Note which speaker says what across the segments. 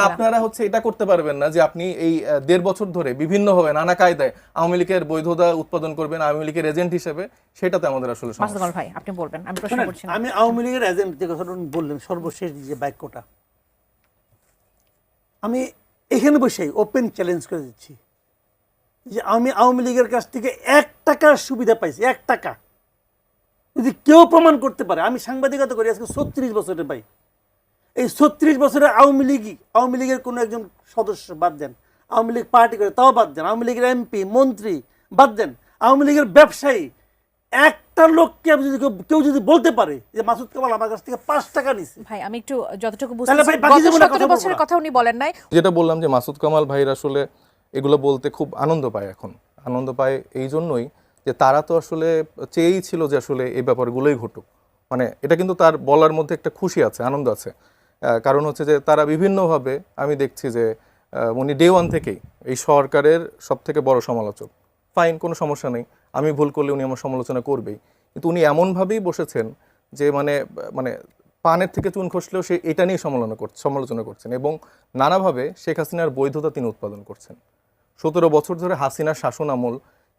Speaker 1: আপনারা হচ্ছে এটা করতে পারবেন না যে আপনি এই ১.৫ বছর ধরে বিভিন্ন ভাবে নানা কায়দায় আওয়ামী লীগের বৈধতা উৎপাদন করবেন আওয়ামী লীগের এজেন্ট হিসেবে, সেটাতে আমাদের আসলে
Speaker 2: সমস্যা। ভাই আপনি বলবেন, আমি প্রশ্ন করছি না।
Speaker 3: আমি আওয়ামী লীগের এজেন্ট যে কথাটা বললেন সর্বশেষ যে বাক্যটা, আমি এখানে বসেই ওপেন চ্যালেঞ্জ করে দিচ্ছি যে আমি আওয়ামী লীগের কাছ থেকে ১ টাকার সুবিধা পাইছি, ১ টাকা যদি কেউ প্রমাণ করতে পারে। আমি সাংবাদিকতা করি আজকে ৩৬ বছরের ভাই, এই ৩৬ বছরে আওয়ামী লীগের কোনো একজন সদস্য বাদ দেন, আওয়ামী লীগ পার্টি করে তাও বাদ দেন, আওয়ামী লীগের এমপি মন্ত্রী বাদ দেন, আওয়ামী লীগের ব্যবসায়ী একটা লোককে কেউ যদি বলতে পারে যে মাসুদ কামাল আমার কাছ থেকে ৫ টাকা নিছে,
Speaker 2: ভাই আমি একটু যতটুকু বুঝতে পারছি ১৭ বছরের কথা উনি বলেন নাই,
Speaker 1: যেটা বললাম যে মাসুদ কামাল ভাইরা আসলে এগুলো বলতে খুব আনন্দ পায়। এখন আনন্দ পায় এই জন্যই যে তারা তো আসলে চেয়েই ছিল যে আসলে এই ব্যাপারগুলোই ঘটুক, মানে এটা কিন্তু তার বলার মধ্যে একটা খুশি আছে, আনন্দ আছে। কারণ হচ্ছে যে তারা বিভিন্নভাবে, আমি দেখছি যে উনি ডে ওয়ান থেকেই এই সরকারের সব থেকে বড় সমালোচক। ফাইন, কোনো সমস্যা নেই, আমি ভুল করলে উনি আমার সমালোচনা করবেই, কিন্তু উনি এমনভাবেই বসেছেন যে মানে মানে পানের থেকে চুন খসলেও সে এটা নিয়ে সমালোচনা করছেন এবং নানাভাবে শেখ হাসিনার বৈধতা তিনি উৎপাদন করছেন। ১৭ বছর ধরে হাসিনার শাসন আমল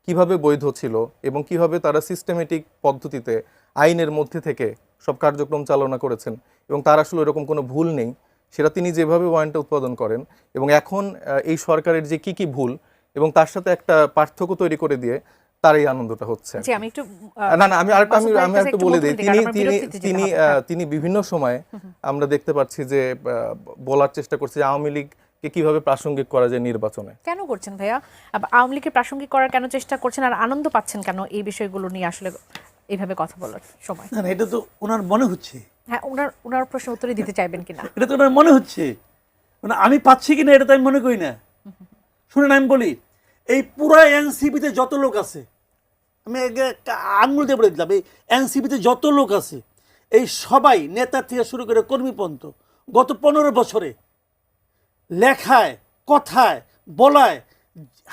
Speaker 1: কিভাবে বৈধ ছিল এবং কিভাবে তারা সিস্টেমেটিক পদ্ধতিতে আইনের মধ্যে থেকে সব কার্যক্রম চালনা করেছেন এবং তার আসলে এরকম কোনো ভুল নেই, সেটা তিনি যেভাবে বয়ানটা উৎপাদন করেন এবং এখন এই সরকারের যে কি ভুল এবং তার সাথে একটা পার্থক্য তৈরি করে দিয়ে তার এই আনন্দটা হচ্ছে। আমি আরেকটু বলে দিই, তিনি বিভিন্ন সময় আমরা দেখতে পাচ্ছি যে বলার চেষ্টা করছে যে আওয়ামী লীগকে কিভাবে প্রাসঙ্গিক করা যায় নির্বাচনে।
Speaker 2: কেন করছেন ভাইয়া আওয়ামী লীগকে প্রাসঙ্গিক করার কেন চেষ্টা করছেন আর আনন্দ পাচ্ছেন কেন এই বিষয়গুলো নিয়ে আসলে এইভাবে কথা বলার সময়?
Speaker 3: না, এটা তো ওনার মনে হচ্ছে।
Speaker 2: হ্যাঁ, ওনার প্রশ্ন উত্তরে দিতে চাইবেন কিনা
Speaker 3: এটা তো ওনার মনে হচ্ছে, মানে আমি পাচ্ছি কিনা এটা তো আমি মনে করি না। শুনেন আমি বলি, এই পুরা এনসিপিতে যত লোক আছে, আমি আঙুল দিয়ে বলে দিলাম, এই এনসিপিতে যত লোক আছে এই সবাই নেতা থেকে শুরু করে কর্মীপন্থ গত ১৫ বছরে লেখায় কথায় বলায়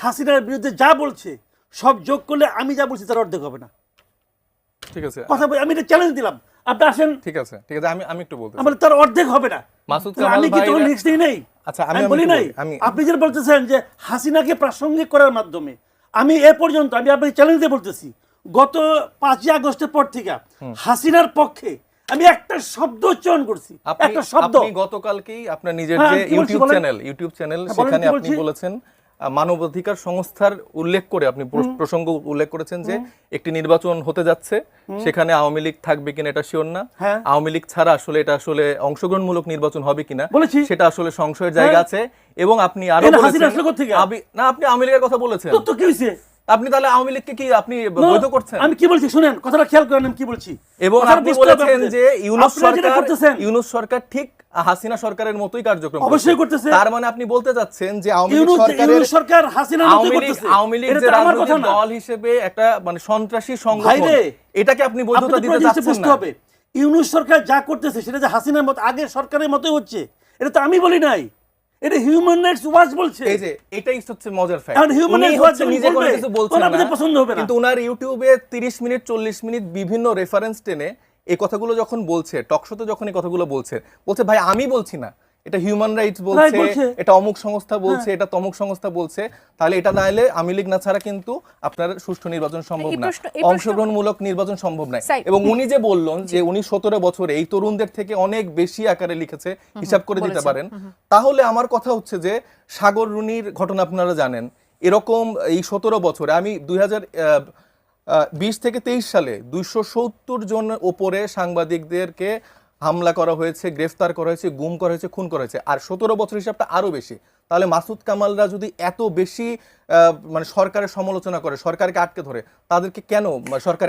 Speaker 3: হাসিনার বিরুদ্ধে যা বলছে সব যোগ করলে আমি যা বলছি তার অর্ধেক হবে না।
Speaker 1: ঠিক আছে,
Speaker 3: কথা বলি, আমি এটা চ্যালেঞ্জ দিলাম, আপনি আসেন।
Speaker 1: ঠিক আছে, আমি একটু বলতে
Speaker 3: আমার তার অর্ধেক হবে না।
Speaker 1: মাসুদ কামাল
Speaker 3: আমি কি
Speaker 1: ভাই,
Speaker 3: তো লিস্ট নেই।
Speaker 1: আচ্ছা
Speaker 3: আমি বলি নাই, আপনি যেটা বলতেছেন যে হাসিনাকে প্রাসঙ্গিক করার মাধ্যমে, আমি এ পর্যন্ত আমি আপনাকে চ্যালেঞ্জ দিয়ে বলতেছি, গত ৫ই আগস্টের পর থেকে হাসিনার পক্ষে আমি একটা শব্দ উচ্চারণ করছি, একটা শব্দ।
Speaker 1: আপনি গতকালকেই আপনার নিজের যে ইউটিউব চ্যানেল সেখানে আপনি বলেছেন মানবাধিকার সংস্থার উল্লেখ করে আপনি প্রসঙ্গ উল্লেখ করেছেন যে একটি নির্বাচন হতে যাচ্ছে, সেখানে আওয়ামী লীগ থাকবে কিনা এটা শিওর না, আওয়ামী লীগ ছাড়া আসলে এটা আসলে অংশগ্রহণমূলক নির্বাচন হবে কিনা সেটা আসলে সংশয়ের জায়গা আছে। এবং আপনি আরো বলেছেন না, আপনি আওয়ামী লীগের কথা বলেছেন,
Speaker 3: তো কি হইছে?
Speaker 1: আপনি তাহলে আওয়ামী লীগকে কি আপনি বৈধ করছেন?
Speaker 3: আমি কি বলছি শুনেন, কথাটা খেয়াল করেন আমি কি বলছি।
Speaker 1: এবং আপনি বলেছেন যে ইউনূস সরকার ঠিক হাসিনা সরকারের মতোই কার্যক্রম
Speaker 3: অবশ্যই করতেছে।
Speaker 1: তার মানে আপনি বলতে যাচ্ছেন যে আওয়ামী লীগ যে রাজনৈতিক দল হিসেবে একটা মানে সন্ত্রাসী সংগঠন, এটাকে আপনি বৈধতা দিতে যাচ্ছেন না।
Speaker 3: ইউনূস সরকার যা করতেছে সেটা যে হাসিনার মতো আগের সরকারের মতোই হচ্ছে, এটা তো আমি বলি নাই, এটা হিউম্যান রাইটস ওয়াচ বলছে।
Speaker 1: এই যে এটাই হচ্ছে মজার ফ্যাক্ট,
Speaker 3: আর হিউম্যান রাইটস ওয়াচ
Speaker 1: নিজে কোনো কিছু বলছেন না,
Speaker 3: আপনাদের পছন্দ হবে না,
Speaker 1: কিন্তু ওনার ইউটিউবে 30 মিনিট 40 মিনিট বিভিন্ন রেফারেন্স টেনে এই কথাগুলো যখন বলছে, টকশোতে যখন এই কথাগুলো বলছে ভাই আমি বলছি না, এটা হিউম্যান রাইটস বলছে, এটা অমুক সংস্থা বলছে, এটা তমুক সংস্থা বলছে, তাহলে এটা না এলে আওয়ামী লীগ না ছাড়া কিন্তু আপনার সুষ্ঠু নির্বাচন সম্ভব না, অংশগ্রহণমূলক নির্বাচন সম্ভব না। এবং উনি যে বললেন যে উনি 17 বছরে এই তরুণদের থেকে অনেক বেশি আকারে লিখেছে, হিসাব করে দিতে পারেন, তাহলে আমার কথা হচ্ছে যে সাগর রুনির ঘটনা আপনারা জানেন, এরকম এই 17 বছরে আমি 2020 থেকে 23 সালে 270 জন ওপরে সাংবাদিকদেরকে হামলা করা হয়েছে, গ্রেফতার করা হয়েছে, গুম করা হয়েছে, খুন করা হয়েছে, আর 17 বছর হিসাবটা আরো বেশি। তাহলে মাসুদ কামালরা যদি এত বেশি মানে সরকারের সমালোচনা করে, সরকারকে আটকে ধরে, তাদেরকে কেন সরকার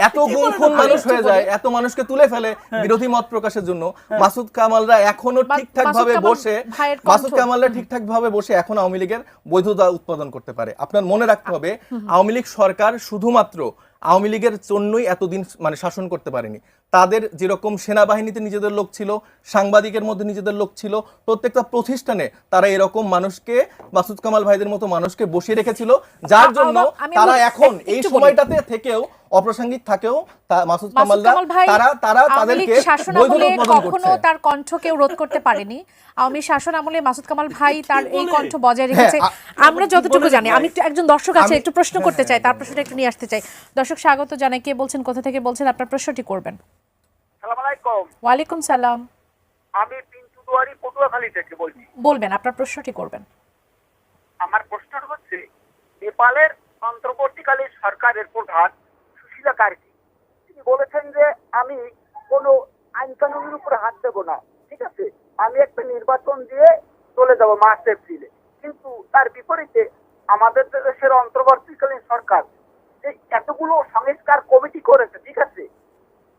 Speaker 1: এত গুম খুন মানুষ হয়ে যায়, এত মানুষকে তুলে ফেলে বিরোধী মত প্রকাশের জন্য? মাসুদ কামালরা এখনো ঠিকঠাক ভাবে বসে এখন আওয়ামী লীগের বৈধতা উৎপাদন করতে পারে। আপনার মনে রাখতে হবে, আওয়ামী লীগ সরকার শুধুমাত্র আওয়ামী লীগের জন্যই এতদিন মানে শাসন করতে পারেনি, তাদের যেরকম সেনাবাহিনীতে নিজেদের লোক ছিল, সাংবাদিকের মধ্যে নিজেদের লোক ছিল, প্রত্যেকটা প্রতিষ্ঠানে তারা এরকম মানুষকে, মাসুদ কামাল ভাইদের মতো মানুষকে বসিয়ে রেখেছিল, যার জন্য
Speaker 2: আমি
Speaker 1: তারা
Speaker 2: বলি-
Speaker 1: এখন এই
Speaker 2: একটু বলি।
Speaker 1: সময়টাতে থেকেও অপ্রাসঙ্গিক থাকেও মাসুদ
Speaker 2: মাসুদ
Speaker 1: কামালরা
Speaker 2: কামাল ভাই
Speaker 1: তারা
Speaker 2: আওয়ামী লীগ
Speaker 1: তাদেরকে
Speaker 2: শাসন
Speaker 1: বৈধ
Speaker 2: আমলে
Speaker 1: উদ্বোধন
Speaker 2: কখনো
Speaker 1: করছে।
Speaker 2: তার কণ্ঠ কেউ রোধ করতে পারেনি। আওয়ামী শাসন আমলে মাসুদ কামাল ভাই তার এই
Speaker 3: বলে?
Speaker 2: কণ্ঠ বজায় রেখেছে।
Speaker 1: হ্যাঁ,
Speaker 2: আমরা যতটুকু জানি, আমি একটু একজন দর্শক আছে,
Speaker 1: আমি-
Speaker 2: একটু প্রশ্ন করতে চাই, তার প্রশ্নটা একটু নিয়ে আসতে চাই। দর্শক স্বাগত জানাই, কে বলছেন, কোথা থেকে বলছেন, আপনার প্রশ্নটি করবেন।
Speaker 4: সালাম আলাইকুম।
Speaker 2: ওয়ালাইকুম সালাম।
Speaker 4: আমি পিন্টু দুয়ারি পটুয়াখালী থেকে বলছি।
Speaker 2: বলবেন, আপনার প্রশ্নটি করবেন।
Speaker 4: আমার প্রশ্নটা হচ্ছে, নেপালের অন্তর্বর্তীকালীন সরকারের প্রধান সুশীলা কার্কি তিনি বলেছেন যে আমি কোনো আইন কানুনের উপরে হাত দেবো না, ঠিক আছে, আমি একটা নির্বাচন দিয়ে চলে যাব মার্চ এপ্রিলে। কিন্তু তার বিপরীতে আমাদের দেশের অন্তর্বর্তীকালীন সরকার যে এতগুলো সংস্কার কমিটি করেছে, ঠিক আছে,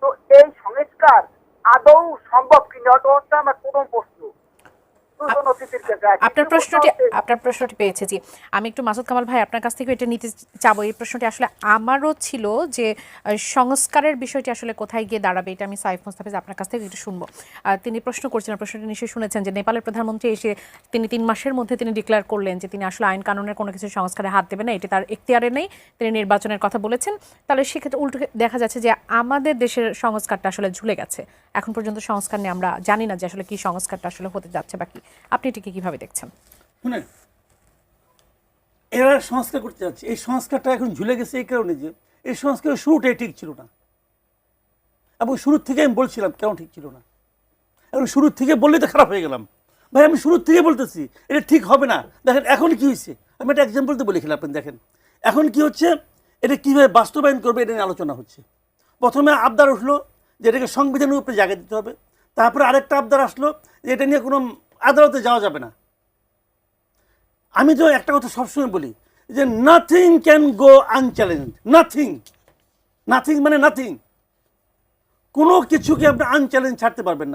Speaker 4: তো এই সংস্কার আদৌ সম্ভব কিনা, ওটা হচ্ছে আমার প্রথম প্রশ্ন। দুজন অতিথির কাছে। আর
Speaker 2: আপনার
Speaker 4: দ্বিতীয়
Speaker 2: প্রশ্নটি
Speaker 4: হচ্ছে-
Speaker 2: আপনার প্রশ্নটি পেয়েছে। জি, আমি একটু মাসুদ কামাল ভাই আপনার কাছ থেকে এটা নিতে চাবো। এই প্রশ্নটি আসলে আমারও ছিল যে সংস্কারের বিষয়টি আসলে কোথায় গিয়ে দাঁড়াবে, এটা আমি সাইফ মোস্তাফিজ আপনার কাছ থেকে একটু শুনবো। তিনি প্রশ্ন করছিলেন, প্রশ্নটি নিশ্চয়ই শুনেছেন যে নেপালের প্রধানমন্ত্রী এসে তিনি 3 মাসের মধ্যে তিনি ডিক্লেয়ার করলেন যে তিনি আসলে আইন কানুনের কোনো কিছু সংস্কারে হাত দেবেন না, এটি তার এখতিয়ারে নেই, তিনি নির্বাচনের কথা বলেছেন। তাহলে সেক্ষেত্রে উল্টো দেখা যাচ্ছে যে আমাদের দেশের সংস্কারটা আসলে ঝুলে গেছে। এখন পর্যন্ত সংস্কার নিয়ে আমরা জানি না যে আসলে কি সংস্কারটা আসলে হতে যাচ্ছে বা কি। আপনি এটিকে কিভাবে দেখছেন?
Speaker 3: শুনেন, এরা সংস্কার করতে যাচ্ছে, এই সংস্কারটা এখন ঝুলে গেছে এই কারণে যে এই সংস্কারের শুরুটাই ঠিক ছিল না, এবং শুরুর থেকে আমি বলছিলাম কেন ঠিক ছিল না। এখন শুরুর থেকে বললেই তো খারাপ হয়ে গেলাম। ভাই আমি শুরুর থেকে বলতেছি এটা ঠিক হবে না। দেখেন এখন কি হয়েছে, আমি একটা এক্সাম্পল তো বলে খেলাম। আপনি দেখেন এখন কি হচ্ছে, এটা কীভাবে বাস্তবায়ন করবে এটা নিয়ে আলোচনা হচ্ছে। প্রথমে আবদার উঠলো যে এটাকে সংবিধানের উপরে জায়গা দিতে হবে, তারপরে আরেকটা আবদার আসলো যে এটা নিয়ে কোনো আদালতে যাওয়া যাবে না। আমি তো একটা কথা সবসময় বলি যে nothing can go unchallenged, nothing, nothing মানে নাথিং, কোনো কিছুকে আপনি আনচ্যালেঞ্জ ছাড়তে পারবেন না।